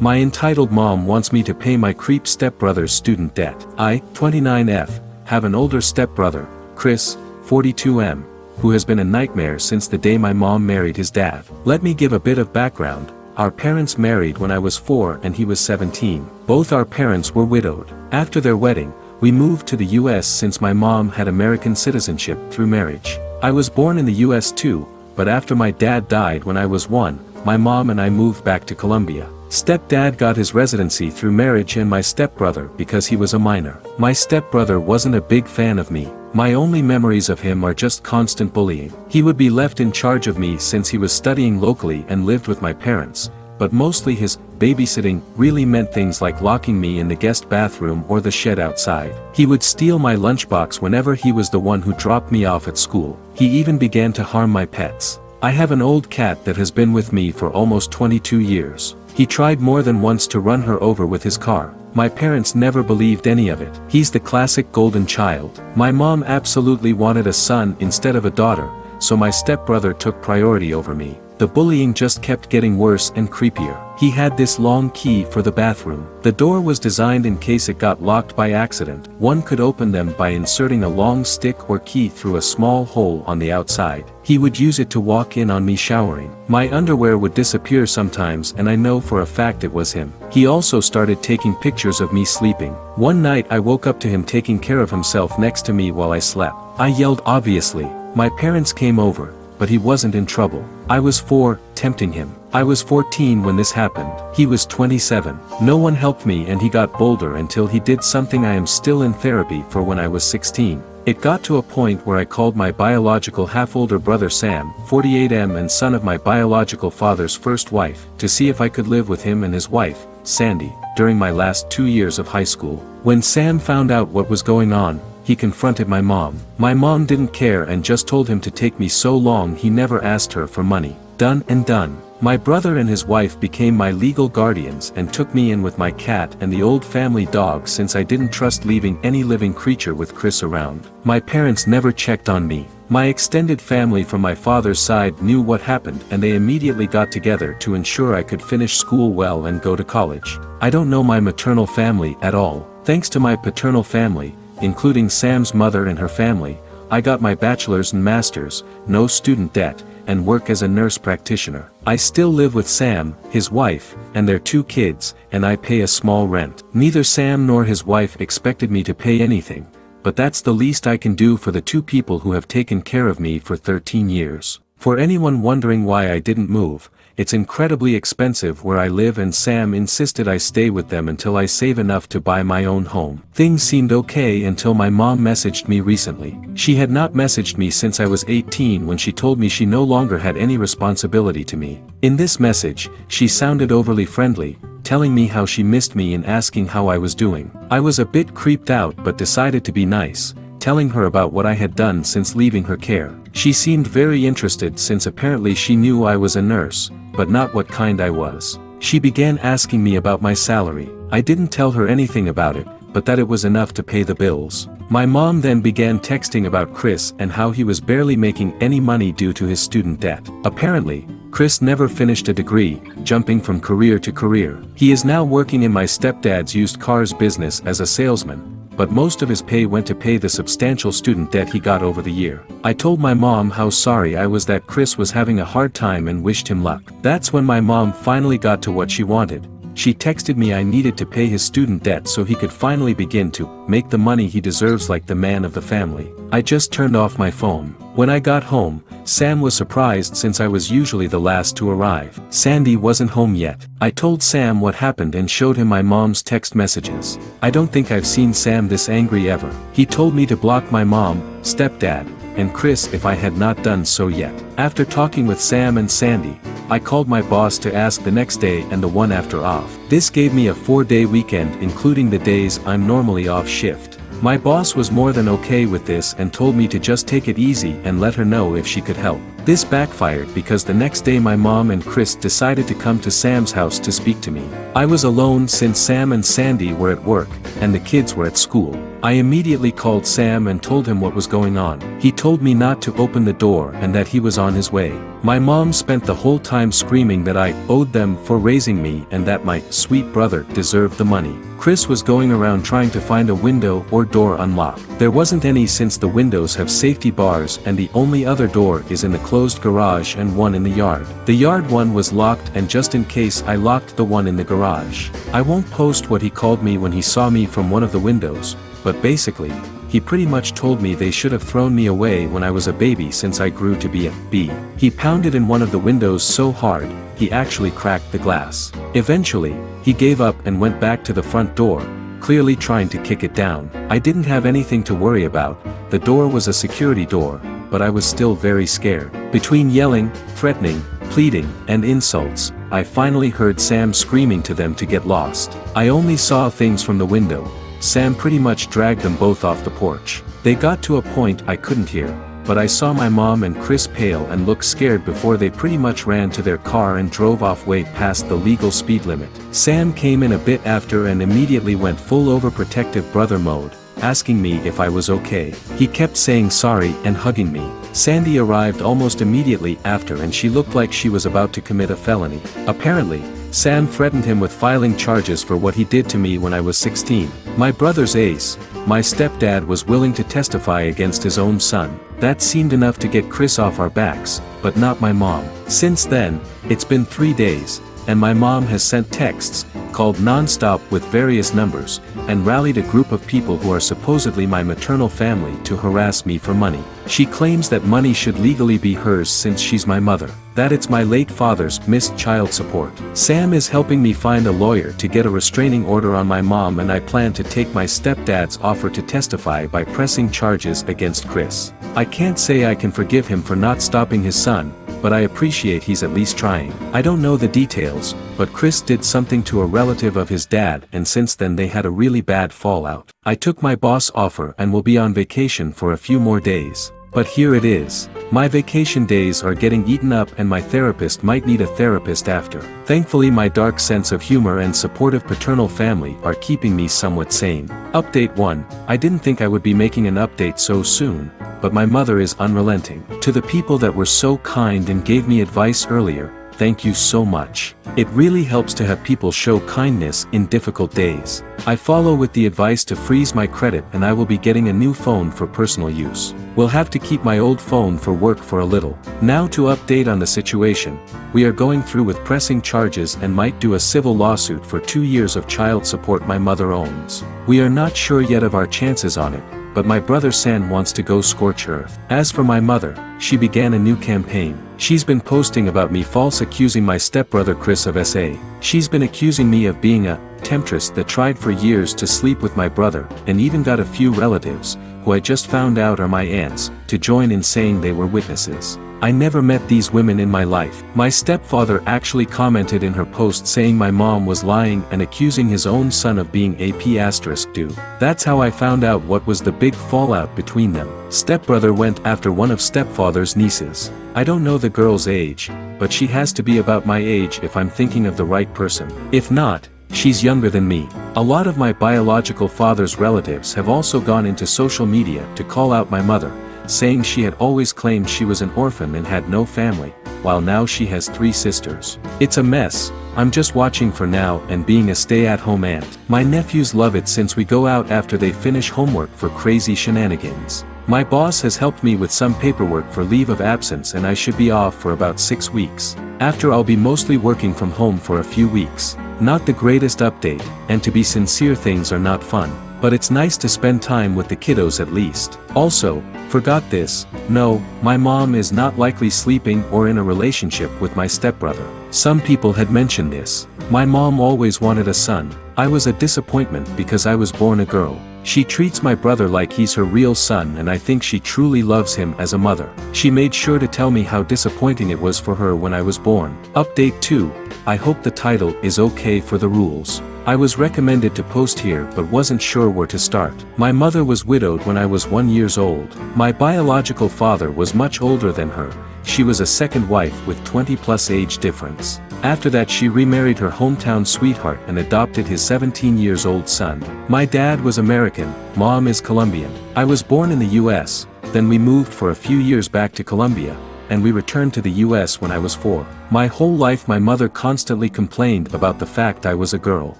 My entitled mom wants me to pay my creep stepbrother's student debt. I, 29F, have an older stepbrother, Chris, 42M, who has been a nightmare since the day my mom married his dad. Let me give a bit of background. Our parents married when I was 4 and he was 17. Both our parents were widowed. After their wedding, we moved to the US since my mom had American citizenship through marriage. I was born in the US too, but after my dad died when I was 1, my mom and I moved back to Colombia. Stepdad got his residency through marriage and my stepbrother because he was a minor. My stepbrother wasn't a big fan of me. My only memories of him are just constant bullying. He would be left in charge of me since he was studying locally and lived with my parents, but mostly his babysitting really meant things like locking me in the guest bathroom or the shed outside. He would steal my lunchbox whenever he was the one who dropped me off at school. He even began to harm my pets. I have an old cat that has been with me for almost 22 years. He tried more than once to run her over with his car. My parents never believed any of it. He's the classic golden child. My mom absolutely wanted a son instead of a daughter, so my stepbrother took priority over me. The bullying just kept getting worse and creepier. He had this long key for the bathroom. The door was designed in case it got locked by accident. One could open them by inserting a long stick or key through a small hole on the outside. He would use it to walk in on me showering. My underwear would disappear sometimes and I know for a fact it was him. He also started taking pictures of me sleeping. One night I woke up to him taking care of himself next to me while I slept. I yelled obviously. My parents came over, but he wasn't in trouble. I was 4, tempting him. I was 14 when this happened. He was 27. No one helped me and he got bolder until he did something I am still in therapy for when I was 16. It got to a point where I called my biological half-older brother Sam, 48M and son of my biological father's first wife, to see if I could live with him and his wife, Sandy, during my last 2 years of high school. When Sam found out what was going on, he confronted my mom. My mom didn't care and just told him to take me so long he never asked her for money. Done and done. My brother and his wife became my legal guardians and took me in with my cat and the old family dog since I didn't trust leaving any living creature with Chris around. My parents never checked on me. My extended family from my father's side knew what happened and they immediately got together to ensure I could finish school well and go to college. I don't know my maternal family at all. Thanks to my paternal family, including Sam's mother and her family, I got my bachelor's and master's, no student debt, and work as a nurse practitioner. I still live with Sam, his wife, and their 2 kids, and I pay a small rent. Neither Sam nor his wife expected me to pay anything, but that's the least I can do for the 2 people who have taken care of me for 13 years. For anyone wondering why I didn't move, it's incredibly expensive where I live and Sam insisted I stay with them until I save enough to buy my own home. Things seemed okay until my mom messaged me recently. She had not messaged me since I was 18 when she told me she no longer had any responsibility to me. In this message, she sounded overly friendly, telling me how she missed me and asking how I was doing. I was a bit creeped out but decided to be nice, telling her about what I had done since leaving her care. She seemed very interested since apparently she knew I was a nurse, but not what kind I was. She began asking me about my salary. I didn't tell her anything about it, but that it was enough to pay the bills. My mom then began texting about Chris and how he was barely making any money due to his student debt. Apparently, Chris never finished a degree, jumping from career to career. He is now working in my stepdad's used cars business as a salesman, but most of his pay went to pay the substantial student debt he got over the year. I told my mom how sorry I was that Chris was having a hard time and wished him luck. That's when my mom finally got to what she wanted. She texted me I needed to pay his student debt so he could finally begin to make the money he deserves like the man of the family. I just turned off my phone. When I got home, Sam was surprised since I was usually the last to arrive. Sandy wasn't home yet. I told Sam what happened and showed him my mom's text messages. I don't think I've seen Sam this angry ever. He told me to block my mom, stepdad, and Chris if I had not done so yet. After talking with Sam and Sandy, I called my boss to ask the next day and the one after off. This gave me a 4-day weekend including the days I'm normally off shift. My boss was more than okay with this and told me to just take it easy and let her know if she could help. This backfired because the next day my mom and Chris decided to come to Sam's house to speak to me. I was alone since Sam and Sandy were at work, and the kids were at school. I immediately called Sam and told him what was going on. He told me not to open the door and that he was on his way. My mom spent the whole time screaming that I owed them for raising me and that my sweet brother deserved the money. Chris was going around trying to find a window or door unlocked. There wasn't any since the windows have safety bars and the only other door is in the closed garage and one in the yard. The yard one was locked and just in case I locked the one in the garage. I won't post what he called me when he saw me from one of the windows, but basically, he pretty much told me they should have thrown me away when I was a baby since I grew to be a B. He pounded in one of the windows so hard, he actually cracked the glass. Eventually, he gave up and went back to the front door, clearly trying to kick it down. I didn't have anything to worry about, the door was a security door, but I was still very scared. Between yelling, threatening, pleading, and insults, I finally heard Sam screaming to them to get lost. I only saw things from the window. Sam pretty much dragged them both off the porch. They got to a point I couldn't hear, but I saw my mom and Chris pale and look scared before they pretty much ran to their car and drove off way past the legal speed limit. Sam came in a bit after and immediately went full overprotective brother mode, asking me if I was okay. He kept saying sorry and hugging me. Sandy arrived almost immediately after and she looked like she was about to commit a felony. Apparently, Sam threatened him with filing charges for what he did to me when I was 16. My brother's ace, my stepdad was willing to testify against his own son. That seemed enough to get Chris off our backs, but not my mom. Since then, it's been 3 days, and my mom has sent texts, called non-stop with various numbers, and rallied a group of people who are supposedly my maternal family to harass me for money. She claims that money should legally be hers since she's my mother, that it's my late father's missed child support. Sam is helping me find a lawyer to get a restraining order on my mom and I plan to take my stepdad's offer to testify by pressing charges against Chris. I can't say I can forgive him for not stopping his son, but I appreciate he's at least trying. I don't know the details, but Chris did something to a relative of his dad and since then they had a really bad fallout. I took my boss offer and will be on vacation for a few more days. But here it is. My vacation days are getting eaten up and my therapist might need a therapist after. Thankfully my dark sense of humor and supportive paternal family are keeping me somewhat sane. Update 1. I didn't think I would be making an update so soon, but my mother is unrelenting. To the people that were so kind and gave me advice earlier, thank you so much. It really helps to have people show kindness in difficult days. I follow with the advice to freeze my credit and I will be getting a new phone for personal use. Will have to keep my old phone for work for a little. Now to update on the situation, we are going through with pressing charges and might do a civil lawsuit for 2 years of child support my mother owns. We are not sure yet of our chances on it, but my brother San wants to go scorch earth. As for my mother, she began a new campaign. She's been posting about me false accusing my stepbrother Chris of SA. She's been accusing me of being a temptress that tried for years to sleep with my brother, and even got a few relatives, who I just found out are my aunts, to join in saying they were witnesses. I never met these women in my life. My stepfather actually commented in her post saying my mom was lying and accusing his own son of being AP***. That's how I found out what was the big fallout between them. Stepbrother went after one of stepfather's nieces. I don't know the girl's age, but she has to be about my age if I'm thinking of the right person. If not, she's younger than me. A lot of my biological father's relatives have also gone into social media to call out my mother, saying she had always claimed she was an orphan and had no family, while now she has 3 sisters. It's a mess. I'm just watching for now and being a stay-at-home aunt. My nephews love it since we go out after they finish homework for crazy shenanigans. My boss has helped me with some paperwork for leave of absence and I should be off for about 6 weeks. After I'll be mostly working from home for a few weeks. Not the greatest update, and to be sincere things are not fun, but it's nice to spend time with the kiddos at least. Also, forgot this, no, my mom is not likely sleeping or in a relationship with my stepbrother. Some people had mentioned this. My mom always wanted a son. I was a disappointment because I was born a girl. She treats my brother like he's her real son and I think she truly loves him as a mother. She made sure to tell me how disappointing it was for her when I was born. Update 2. I hope the title is okay for the rules. I was recommended to post here but wasn't sure where to start. My mother was widowed when I was 1 year old. My biological father was much older than her. She was a second wife with 20+ age difference. After that she remarried her hometown sweetheart and adopted his 17-years-old son. My dad was American, mom is Colombian. I was born in the US, then we moved for a few years back to Colombia, and we returned to the US when I was 4. My whole life my mother constantly complained about the fact I was a girl.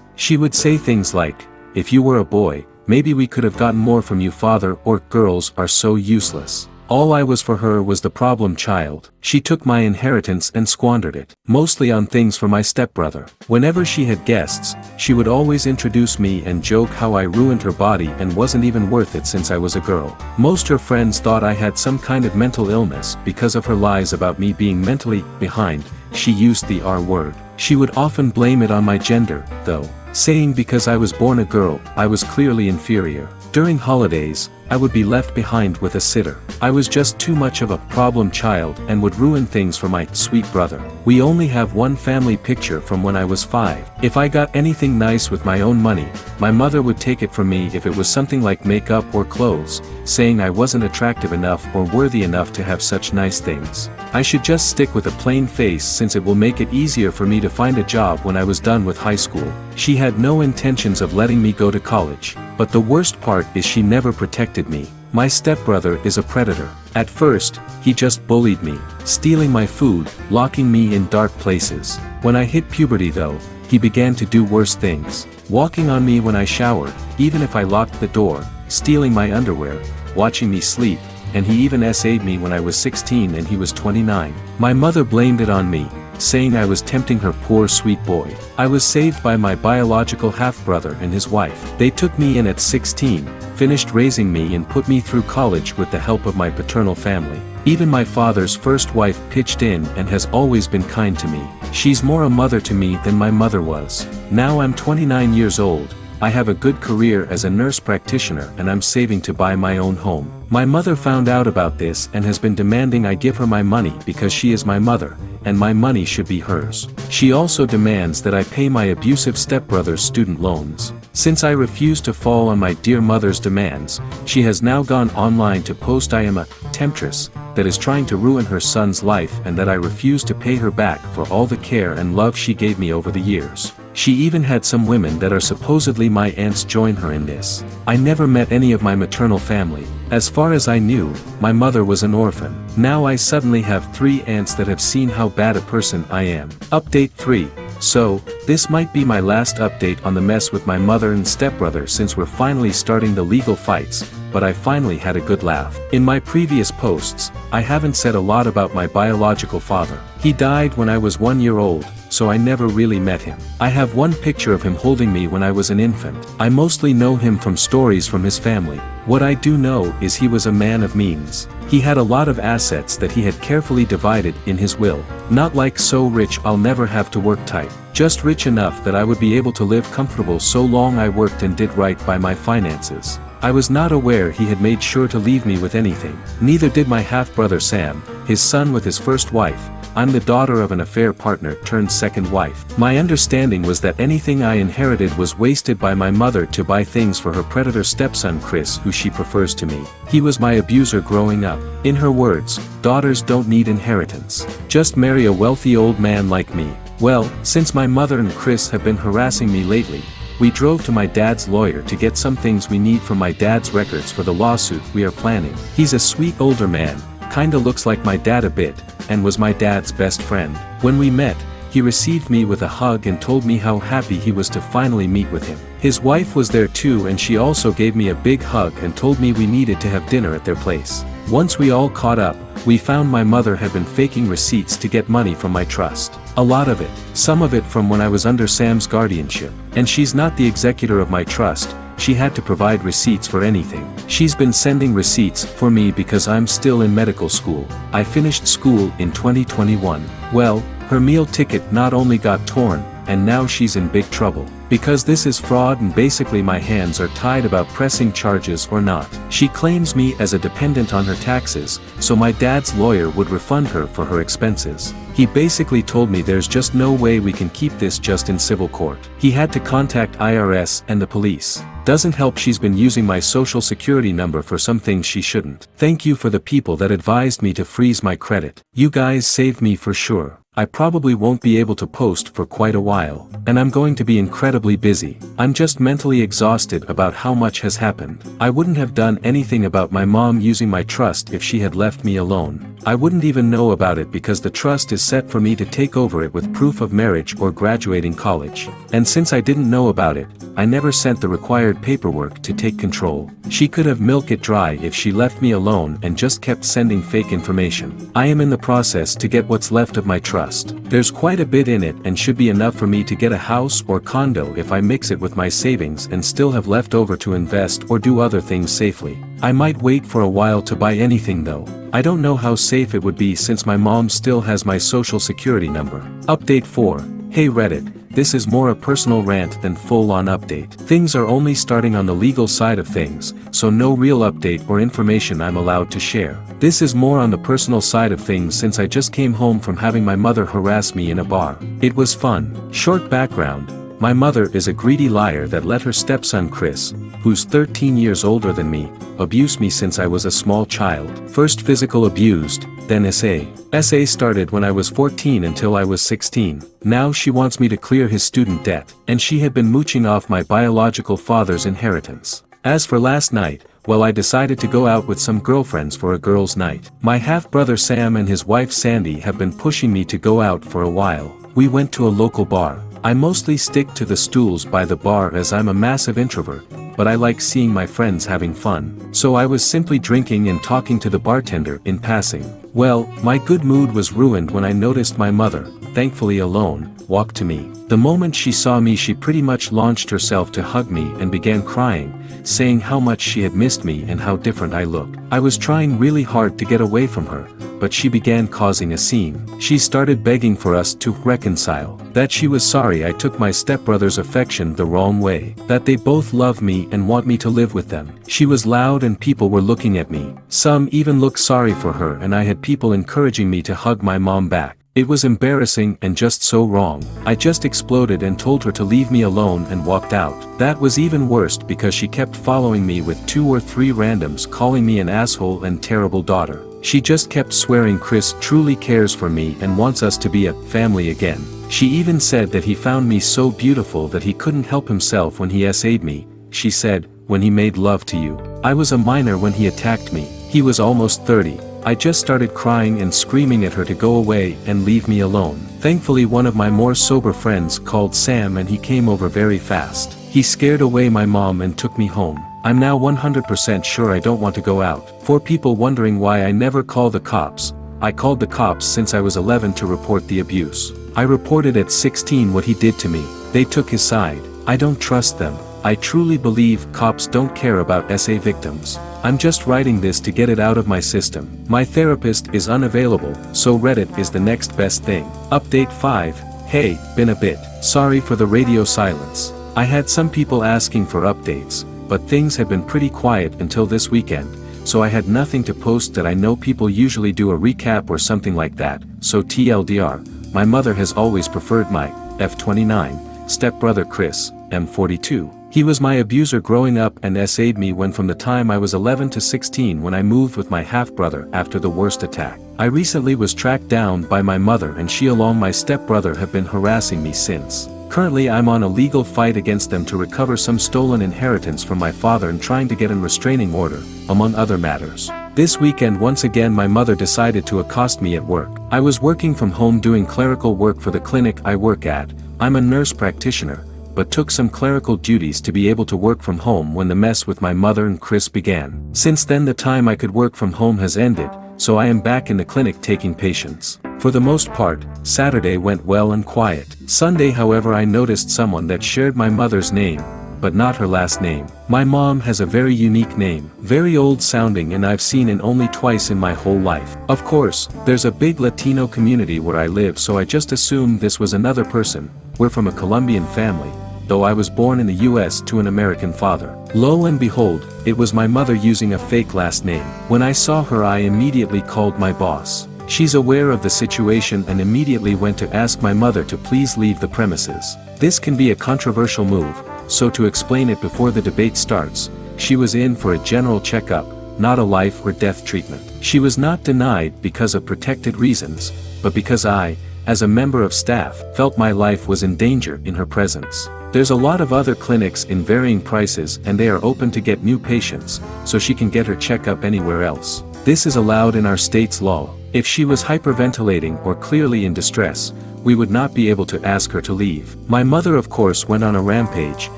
She would say things like, "If you were a boy, maybe we could have gotten more from you father," or "Girls are so useless." All I was for her was the problem child. She took my inheritance and squandered it, mostly on things for my stepbrother. Whenever she had guests, she would always introduce me and joke how I ruined her body and wasn't even worth it since I was a girl. Most her friends thought I had some kind of mental illness because of her lies about me being mentally behind. She used the R word. She would often blame it on my gender, though, saying because I was born a girl, I was clearly inferior. During holidays, I would be left behind with a sitter. I was just too much of a problem child and would ruin things for my sweet brother. We only have one family picture from when I was 5. If I got anything nice with my own money, my mother would take it from me if it was something like makeup or clothes, saying I wasn't attractive enough or worthy enough to have such nice things. I should just stick with a plain face since it will make it easier for me to find a job when I was done with high school. She had no intentions of letting me go to college, but the worst part is she never protected me. My stepbrother is a predator. At first, he just bullied me, stealing my food, locking me in dark places. When I hit puberty though, he began to do worse things. Walking on me when I showered, even if I locked the door, stealing my underwear, watching me sleep, and he even SA'd me when I was 16 and he was 29. My mother blamed it on me, saying I was tempting her poor sweet boy. I was saved by my biological half-brother and his wife. They took me in at 16, finished raising me and put me through college with the help of my paternal family. Even my father's first wife pitched in and has always been kind to me. She's more a mother to me than my mother was. Now I'm 29 years old. I have a good career as a nurse practitioner and I'm saving to buy my own home. My mother found out about this and has been demanding I give her my money because she is my mother, and my money should be hers. She also demands that I pay my abusive stepbrother's student loans. Since I refuse to fall on my dear mother's demands, she has now gone online to post I am a temptress that is trying to ruin her son's life and that I refuse to pay her back for all the care and love she gave me over the years. She even had some women that are supposedly my aunts join her in this. I never met any of my maternal family. As far as I knew, my mother was an orphan. Now I suddenly have 3 aunts that have seen how bad a person I am. Update 3. So, this might be my last update on the mess with my mother and stepbrother since we're finally starting the legal fights, but I finally had a good laugh. In my previous posts, I haven't said a lot about my biological father. He died when I was 1 year old, so I never really met him. I have one picture of him holding me when I was an infant. I mostly know him from stories from his family. What I do know is he was a man of means. He had a lot of assets that he had carefully divided in his will. Not like so rich I'll never have to work type. Just rich enough that I would be able to live comfortable so long I worked and did right by my finances. I was not aware he had made sure to leave me with anything. Neither did my half-brother Sam, his son with his first wife. I'm the daughter of an affair partner turned second wife. My understanding was that anything I inherited was wasted by my mother to buy things for her predator stepson Chris, who she prefers to me. He was my abuser growing up. In her words, daughters don't need inheritance. Just marry a wealthy old man like me. Well, since my mother and Chris have been harassing me lately, we drove to my dad's lawyer to get some things we need from my dad's records for the lawsuit we are planning. He's a sweet older man, kinda looks like my dad a bit, and was my dad's best friend. When we met, he received me with a hug and told me how happy he was to finally meet with him. His wife was there too and she also gave me a big hug and told me we needed to have dinner at their place. Once we all caught up, we found my mother had been faking receipts to get money from my trust. A lot of it, some of it from when I was under Sam's guardianship. And she's not the executor of my trust, she had to provide receipts for anything. She's been sending receipts for me because I'm still in medical school. I finished school in 2021. Well, her meal ticket not only got torn, and now she's in big trouble. Because this is fraud and basically my hands are tied about pressing charges or not. She claims me as a dependent on her taxes, so my dad's lawyer would refund her for her expenses. He basically told me there's just no way we can keep this just in civil court. He had to contact IRS and the police. Doesn't help she's been using my social security number for some things she shouldn't. Thank you for the people that advised me to freeze my credit. You guys saved me for sure. I probably won't be able to post for quite a while, and I'm going to be incredibly busy. I'm just mentally exhausted about how much has happened. I wouldn't have done anything about my mom using my trust if she had left me alone. I wouldn't even know about it because the trust is set for me to take over it with proof of marriage or graduating college. And since I didn't know about it, I never sent the required paperwork to take control. She could have milked it dry if she left me alone and just kept sending fake information. I am in the process to get what's left of my trust. There's quite a bit in it and should be enough for me to get a house or condo if I mix it with my savings and still have left over to invest or do other things safely. I might wait for a while to buy anything though. I don't know how safe it would be since my mom still has my social security number. Update 4. Hey Reddit. This is more a personal rant than full-on update. Things are only starting on the legal side of things, so no real update or information I'm allowed to share. This is more on the personal side of things since I just came home from having my mother harass me in a bar. It was fun. Short background. My mother is a greedy liar that let her stepson Chris, who's 13 years older than me, abuse me since I was a small child. First physical abused, then SA. SA started when I was 14 until I was 16. Now she wants me to clear his student debt, and she had been mooching off my biological father's inheritance. As for last night, well, I decided to go out with some girlfriends for a girls' night. My half-brother Sam and his wife Sandy have been pushing me to go out for a while. We went to a local bar. I mostly stick to the stools by the bar as I'm a massive introvert, but I like seeing my friends having fun. So I was simply drinking and talking to the bartender in passing. Well, my good mood was ruined when I noticed my mother, thankfully alone, walk to me. The moment she saw me, she pretty much launched herself to hug me and began crying, saying how much she had missed me and how different I looked. I was trying really hard to get away from her, but she began causing a scene. She started begging for us to reconcile, that she was sorry I took my stepbrother's affection the wrong way, that they both love me and want me to live with them. She was loud and people were looking at me. Some even looked sorry for her, and I had people encouraging me to hug my mom back. It was embarrassing and just so wrong. I just exploded and told her to leave me alone and walked out. That was even worse because she kept following me with 2 or 3 randoms calling me an asshole and terrible daughter. She just kept swearing Chris truly cares for me and wants us to be a family again. She even said that he found me so beautiful that he couldn't help himself when he SA'd me. She said, when he made love to you. I was a minor when he attacked me. He was almost 30. I just started crying and screaming at her to go away and leave me alone. Thankfully one of my more sober friends called Sam and he came over very fast. He scared away my mom and took me home. I'm now 100% sure I don't want to go out. For people wondering why I never call the cops, I called the cops since I was 11 to report the abuse. I reported at 16 what he did to me. They took his side. I don't trust them. I truly believe cops don't care about SA victims. I'm just writing this to get it out of my system. My therapist is unavailable, so Reddit is the next best thing. Update 5. Hey, been a bit. Sorry for the radio silence. I had some people asking for updates, but things had been pretty quiet until this weekend, so I had nothing to post that I know people usually do a recap or something like that, so TLDR, my mother has always preferred my F29 stepbrother Chris, M42. He was my abuser growing up and SA'd me when from the time I was 11 to 16 when I moved with my half-brother after the worst attack. I recently was tracked down by my mother and she along my stepbrother have been harassing me since. Currently I'm on a legal fight against them to recover some stolen inheritance from my father and trying to get a restraining order, among other matters. This weekend once again my mother decided to accost me at work. I was working from home doing clerical work for the clinic I work at. I'm a nurse practitioner, but took some clerical duties to be able to work from home when the mess with my mother and Chris began. Since then the time I could work from home has ended, so I am back in the clinic taking patients. For the most part, Saturday went well and quiet. Sunday however I noticed someone that shared my mother's name, but not her last name. My mom has a very unique name, very old sounding and I've seen it only twice in my whole life. Of course, there's a big Latino community where I live so I just assumed this was another person. We're from a Colombian family, though I was born in the US to an American father. Lo and behold, it was my mother using a fake last name. When I saw her I immediately called my boss. She's aware of the situation and immediately went to ask my mother to please leave the premises. This can be a controversial move, so to explain it before the debate starts, she was in for a general checkup, not a life or death treatment. She was not denied because of protected reasons, but because I, as a member of staff, felt my life was in danger in her presence. There's a lot of other clinics in varying prices and they are open to get new patients, so she can get her checkup anywhere else. This is allowed in our state's law. If she was hyperventilating or clearly in distress, we would not be able to ask her to leave. My mother of course went on a rampage,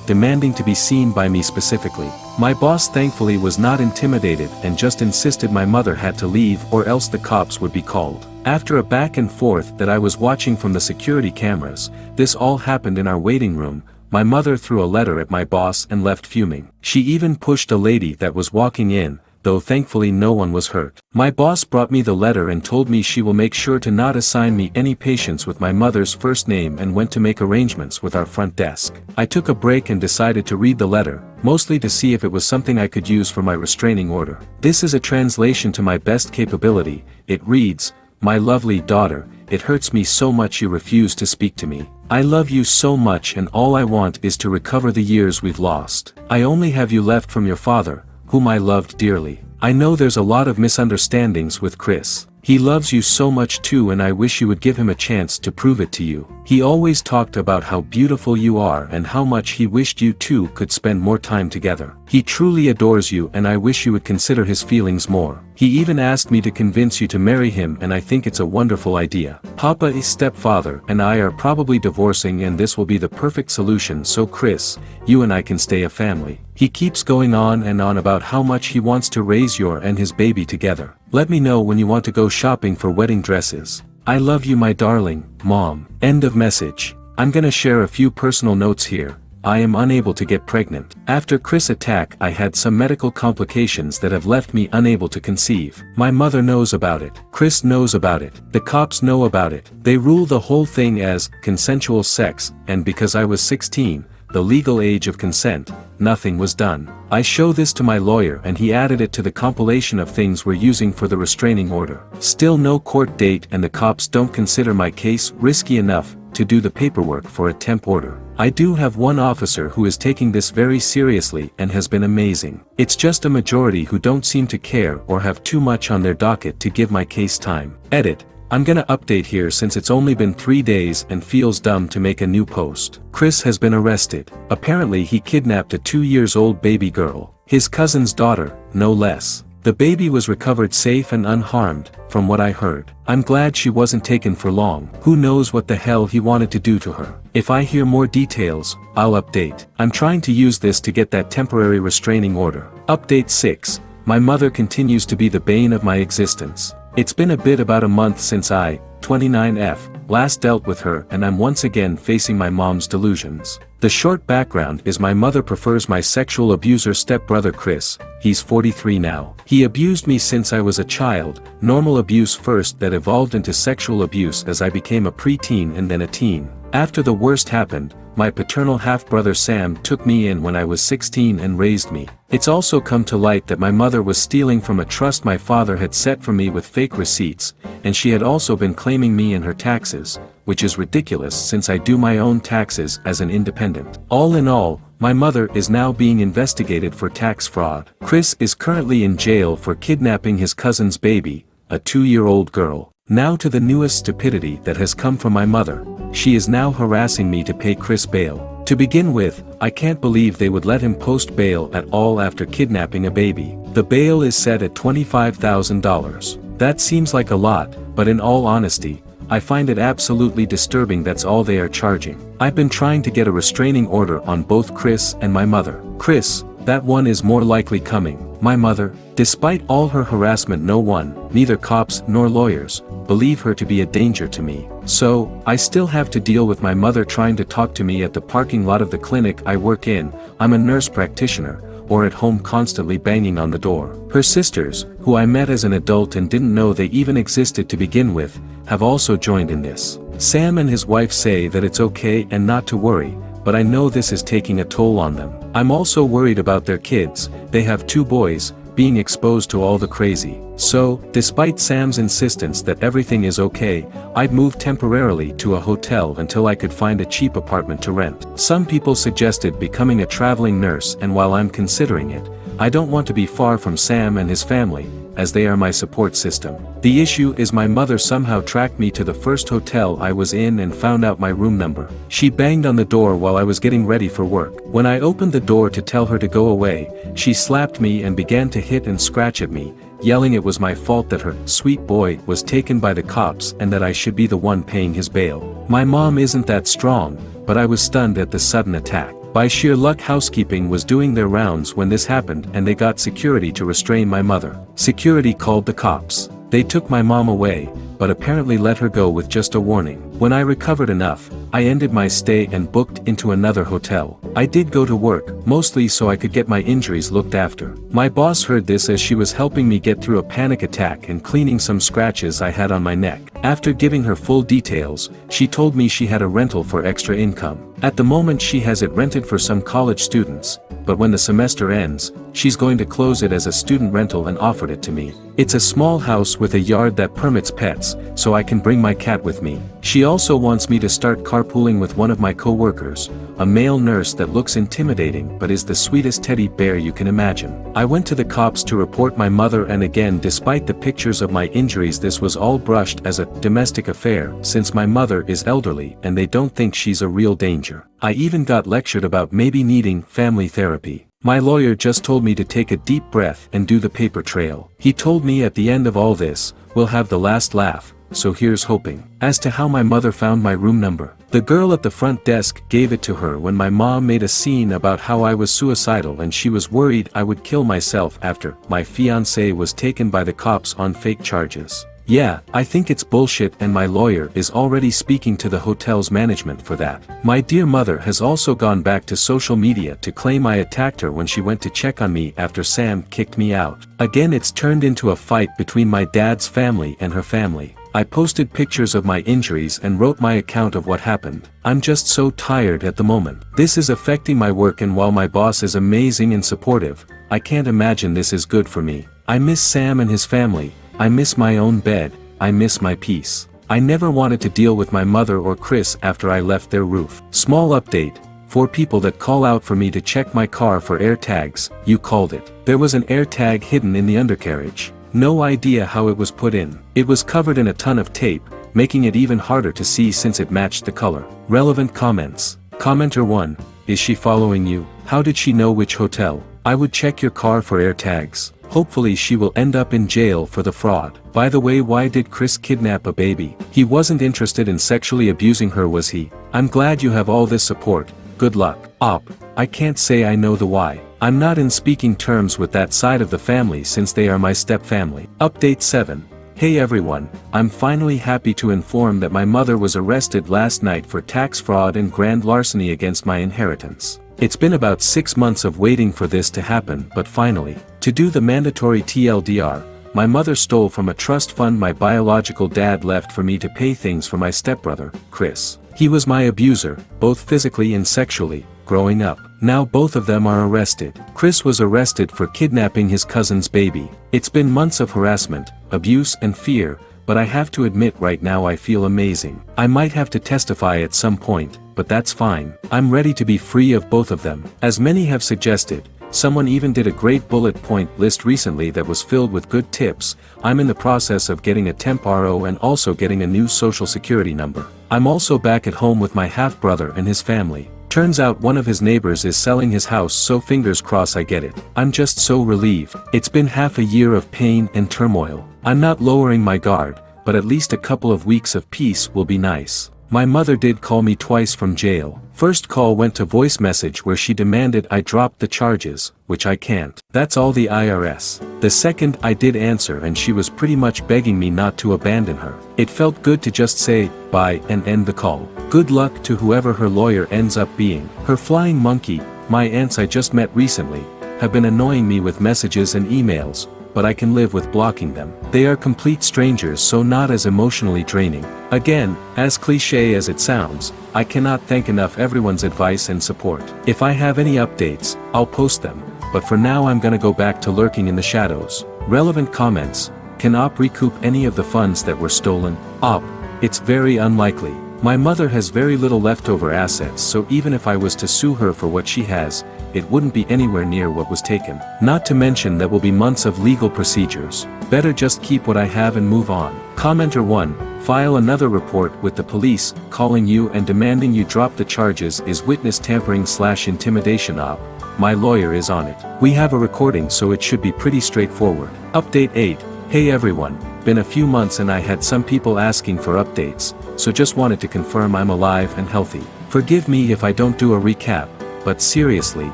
demanding to be seen by me specifically. My boss thankfully was not intimidated and just insisted my mother had to leave or else the cops would be called. After a back and forth that I was watching from the security cameras, this all happened in our waiting room. My mother threw a letter at my boss and left fuming. She even pushed a lady that was walking in, though thankfully no one was hurt. My boss brought me the letter and told me she will make sure to not assign me any patients with my mother's first name and went to make arrangements with our front desk. I took a break and decided to read the letter, mostly to see if it was something I could use for my restraining order. This is a translation to my best capability. It reads, "My lovely daughter, it hurts me so much you refuse to speak to me. I love you so much and all I want is to recover the years we've lost. I only have you left from your father, whom I loved dearly. I know there's a lot of misunderstandings with Chris. He loves you so much too and I wish you would give him a chance to prove it to you. He always talked about how beautiful you are and how much he wished you two could spend more time together. He truly adores you and I wish you would consider his feelings more. He even asked me to convince you to marry him and I think it's a wonderful idea. Papa is stepfather and I are probably divorcing and this will be the perfect solution so Chris, you and I can stay a family." He keeps going on and on about how much he wants to raise your and his baby together. "Let me know when you want to go shopping for wedding dresses. I love you my darling, Mom." End of message. I'm gonna share a few personal notes here. I am unable to get pregnant. After Chris' attack I had some medical complications that have left me unable to conceive. My mother knows about it. Chris knows about it. The cops know about it. They rule the whole thing as consensual sex, and because I was 16, the legal age of consent, nothing was done. I show this to my lawyer and he added it to the compilation of things we're using for the restraining order. Still no court date and the cops don't consider my case risky enough to do the paperwork for a temp order. I do have one officer who is taking this very seriously and has been amazing. It's just a majority who don't seem to care or have too much on their docket to give my case time. Edit. I'm gonna update here since it's only been 3 days and feels dumb to make a new post. Chris has been arrested. Apparently he kidnapped a 2-year-old baby girl. His cousin's daughter, no less. The baby was recovered safe and unharmed, from what I heard. I'm glad she wasn't taken for long. Who knows what the hell he wanted to do to her. If I hear more details, I'll update. I'm trying to use this to get that temporary restraining order. Update 6. My mother continues to be the bane of my existence. It's been a bit about a month since I, 29F, last dealt with her and I'm once again facing my mom's delusions. The short background is my mother prefers my sexual abuser stepbrother Chris. He's 43 now. He abused me since I was a child, normal abuse first that evolved into sexual abuse as I became a preteen and then a teen. After the worst happened, my paternal half-brother Sam took me in when I was 16 and raised me. It's also come to light that my mother was stealing from a trust my father had set for me with fake receipts, and she had also been claiming me in her taxes, which is ridiculous since I do my own taxes as an independent. All in all, my mother is now being investigated for tax fraud. Chris is currently in jail for kidnapping his cousin's baby, a 2-year-old girl. Now to the newest stupidity that has come from my mother. She is now harassing me to pay Chris bail. To begin with, I can't believe they would let him post bail at all after kidnapping a baby. The bail is set at $25,000. That seems like a lot, but in all honesty, I find it absolutely disturbing that's all they are charging. I've been trying to get a restraining order on both Chris and my mother. Chris, that one is more likely coming. My mother, despite all her harassment, no one, neither cops nor lawyers, believe her to be a danger to me. So, I still have to deal with my mother trying to talk to me at the parking lot of the clinic I work in. I'm a nurse practitioner, or at home constantly banging on the door. Her sisters, who I met as an adult and didn't know they even existed to begin with, have also joined in this. Sam and his wife say that it's okay and not to worry, but I know this is taking a toll on them. I'm also worried about their kids. They have 2 boys, being exposed to all the crazy. So, despite Sam's insistence that everything is okay, I'd move temporarily to a hotel until I could find a cheap apartment to rent. Some people suggested becoming a traveling nurse, and while I'm considering it, I don't want to be far from Sam and his family, as they are my support system. The issue is my mother somehow tracked me to the first hotel I was in and found out my room number. She banged on the door while I was getting ready for work. When I opened the door to tell her to go away, she slapped me and began to hit and scratch at me, yelling it was my fault that her sweet boy was taken by the cops and that I should be the one paying his bail. My mom isn't that strong, but I was stunned at the sudden attack. By sheer luck, housekeeping was doing their rounds when this happened and they got security to restrain my mother. Security called the cops. They took my mom away, but apparently let her go with just a warning. When I recovered enough, I ended my stay and booked into another hotel. I did go to work, mostly so I could get my injuries looked after. My boss heard this as she was helping me get through a panic attack and cleaning some scratches I had on my neck. After giving her full details, she told me she had a rental for extra income. At the moment she has it rented for some college students, but when the semester ends, she's going to close it as a student rental and offered it to me. It's a small house with a yard that permits pets, so I can bring my cat with me. She also wants me to start carpooling with one of my co-workers, a male nurse that looks intimidating but is the sweetest teddy bear you can imagine. I went to the cops to report my mother, and again, despite the pictures of my injuries, this was all brushed as a domestic affair since my mother is elderly and they don't think she's a real danger. I even got lectured about maybe needing family therapy. My lawyer just told me to take a deep breath and do the paper trail. He told me at the end of all this, we'll have the last laugh, so here's hoping. As to how my mother found my room number, the girl at the front desk gave it to her when my mom made a scene about how I was suicidal and she was worried I would kill myself after my fiancé was taken by the cops on fake charges. Yeah, I think it's bullshit, and my lawyer is already speaking to the hotel's management for that. My dear mother has also gone back to social media to claim I attacked her when she went to check on me after Sam kicked me out. Again, it's turned into a fight between my dad's family and her family. I posted pictures of my injuries and wrote my account of what happened. I'm just so tired at the moment. This is affecting my work, and while my boss is amazing and supportive, I can't imagine this is good for me. I miss Sam and his family. I miss my own bed, I miss my peace. I never wanted to deal with my mother or Chris after I left their roof. Small update, for people that call out for me to check my car for air tags, you called it. There was an air tag hidden in the undercarriage. No idea how it was put in. It was covered in a ton of tape, making it even harder to see since it matched the color. Relevant comments. Commenter 1, is she following you? How did she know which hotel? I would check your car for air tags. Hopefully she will end up in jail for the fraud. By the way, why did Chris kidnap a baby? He wasn't interested in sexually abusing her, was he? I'm glad you have all this support. Good luck. Op. I can't say I know the why. I'm not in speaking terms with that side of the family since they are my step-family. Update 7. Hey everyone, I'm finally happy to inform that my mother was arrested last night for tax fraud and grand larceny against my inheritance. It's been about 6 months of waiting for this to happen, but finally. To do the mandatory TLDR, my mother stole from a trust fund my biological dad left for me to pay things for my stepbrother, Chris. He was my abuser, both physically and sexually, growing up. Now both of them are arrested. Chris was arrested for kidnapping his cousin's baby. It's been months of harassment, abuse and fear, but I have to admit right now I feel amazing. I might have to testify at some point, but that's fine. I'm ready to be free of both of them. As many have suggested, someone even did a great bullet point list recently that was filled with good tips. I'm in the process of getting a temp RO and also getting a new social security number. I'm also back at home with my half-brother and his family. Turns out one of his neighbors is selling his house, so fingers crossed I get it. I'm just so relieved. It's been half a year of pain and turmoil. I'm not lowering my guard, but at least a couple of weeks of peace will be nice. My mother did call me twice from jail. First call went to voice message where she demanded I drop the charges, which I can't. That's all the IRS. The second I did answer and she was pretty much begging me not to abandon her. It felt good to just say bye and end the call. Good luck to whoever her lawyer ends up being. Her flying monkey, my aunts I just met recently, have been annoying me with messages and emails, but I can live with blocking them. They are complete strangers, so not as emotionally draining. Again, as cliche as it sounds, I cannot thank enough everyone's advice and support. If I have any updates, I'll post them, but for now I'm gonna go back to lurking in the shadows. Relevant comments. Can OP recoup any of the funds that were stolen? OP. It's very unlikely. My mother has very little leftover assets, so even if I was to sue her for what she has, it wouldn't be anywhere near what was taken. Not to mention that will be months of legal procedures. Better just keep what I have and move on. Commenter 1. File another report with the police, calling you and demanding you drop the charges is witness tampering/intimidation op. My lawyer is on it. We have a recording so it should be pretty straightforward. Update 8. Hey everyone, been a few months and I had some people asking for updates, so just wanted to confirm I'm alive and healthy. Forgive me if I don't do a recap, but seriously,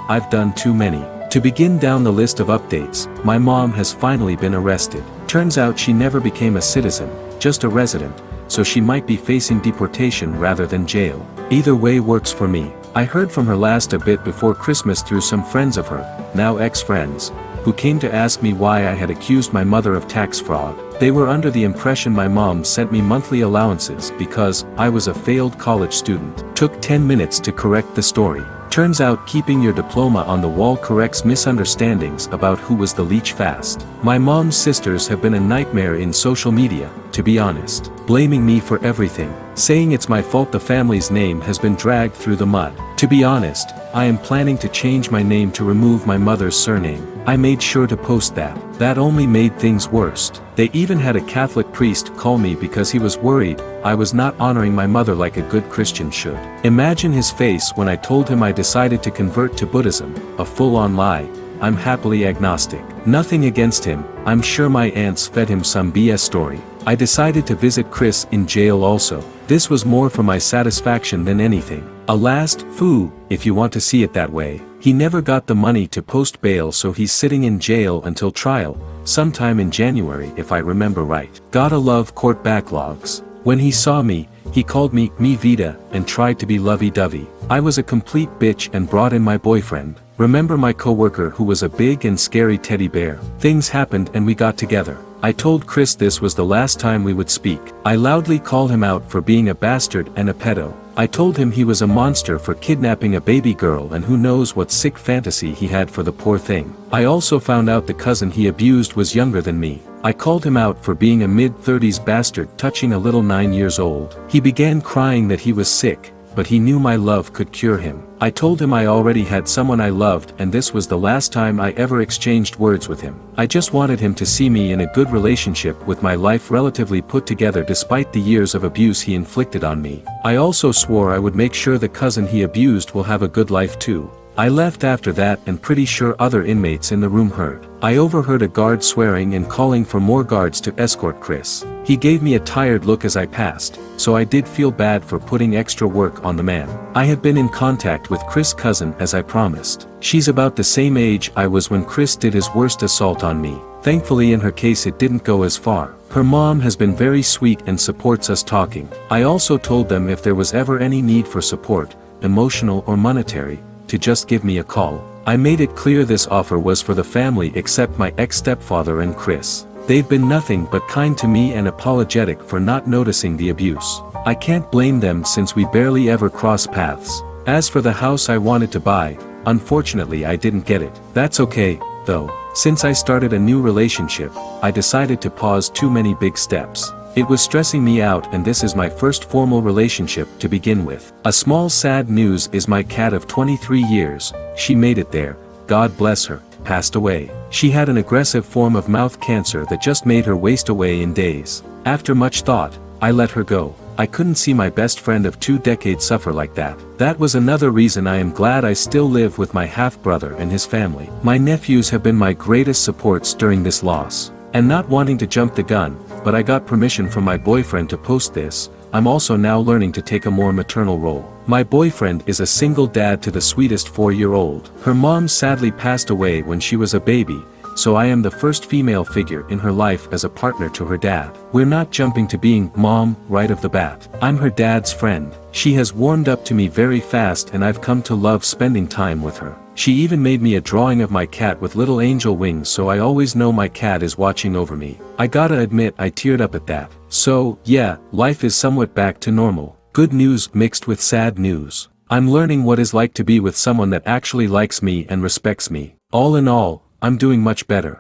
I've done too many. To begin down the list of updates, my mom has finally been arrested. Turns out she never became a citizen, just a resident, so she might be facing deportation rather than jail. Either way works for me. I heard from her last a bit before Christmas through some friends of her, now ex-friends, who came to ask me why I had accused my mother of tax fraud. They were under the impression my mom sent me monthly allowances because I was a failed college student. Took 10 minutes to correct the story. Turns out keeping your diploma on the wall corrects misunderstandings about who was the leech fast. My mom's sisters have been a nightmare in social media, to be honest. Blaming me for everything. Saying it's my fault the family's name has been dragged through the mud. To be honest, I am planning to change my name to remove my mother's surname. I made sure to post that. That only made things worse. They even had a Catholic priest call me because he was worried I was not honoring my mother like a good Christian should. Imagine his face when I told him I decided to convert to Buddhism, a full-on lie. I'm happily agnostic. Nothing against him, I'm sure my aunts fed him some BS story. I decided to visit Chris in jail also. This was more for my satisfaction than anything. A last foo, if you want to see it that way. He never got the money to post bail, so he's sitting in jail until trial, sometime in January if I remember right. Gotta love court backlogs. When he saw me, he called me Vita and tried to be lovey-dovey. I was a complete bitch and brought in my boyfriend. Remember my coworker who was a big and scary teddy bear? Things happened and we got together. I told Chris this was the last time we would speak. I loudly called him out for being a bastard and a pedo. I told him he was a monster for kidnapping a baby girl and who knows what sick fantasy he had for the poor thing. I also found out the cousin he abused was younger than me. I called him out for being a mid-30s bastard touching a little 9 years old. He began crying that he was sick, but he knew my love could cure him. I told him I already had someone I loved and this was the last time I ever exchanged words with him. I just wanted him to see me in a good relationship with my life relatively put together despite the years of abuse he inflicted on me. I also swore I would make sure the cousin he abused will have a good life too. I left after that and pretty sure other inmates in the room heard. I overheard a guard swearing and calling for more guards to escort Chris. He gave me a tired look as I passed, so I did feel bad for putting extra work on the man. I had been in contact with Chris' cousin as I promised. She's about the same age I was when Chris did his worst assault on me. Thankfully in her case it didn't go as far. Her mom has been very sweet and supports us talking. I also told them if there was ever any need for support, emotional or monetary, to just give me a call. I made it clear this offer was for the family except my ex-stepfather and Chris. They've been nothing but kind to me and apologetic for not noticing the abuse. I can't blame them since we barely ever cross paths. As for the house I wanted to buy, unfortunately I didn't get it. That's okay, though. Since I started a new relationship, I decided to pause too many big steps. It was stressing me out and this is my first formal relationship to begin with. A small sad news is my cat of 23 years, she made it there, God bless her, passed away. She had an aggressive form of mouth cancer that just made her waste away in days. After much thought, I let her go. I couldn't see my best friend of 2 decades suffer like that. That was another reason I am glad I still live with my half-brother and his family. My nephews have been my greatest supports during this loss. And not wanting to jump the gun, but I got permission from my boyfriend to post this, I'm also now learning to take a more maternal role. My boyfriend is a single dad to the sweetest 4-year-old. Her mom sadly passed away when she was a baby, so I am the first female figure in her life as a partner to her dad. We're not jumping to being mom right off the bat. I'm her dad's friend. She has warmed up to me very fast and I've come to love spending time with her. She even made me a drawing of my cat with little angel wings so I always know my cat is watching over me. I gotta admit I teared up at that. So, yeah, life is somewhat back to normal. Good news mixed with sad news. I'm learning what it's like to be with someone that actually likes me and respects me. All in all, I'm doing much better.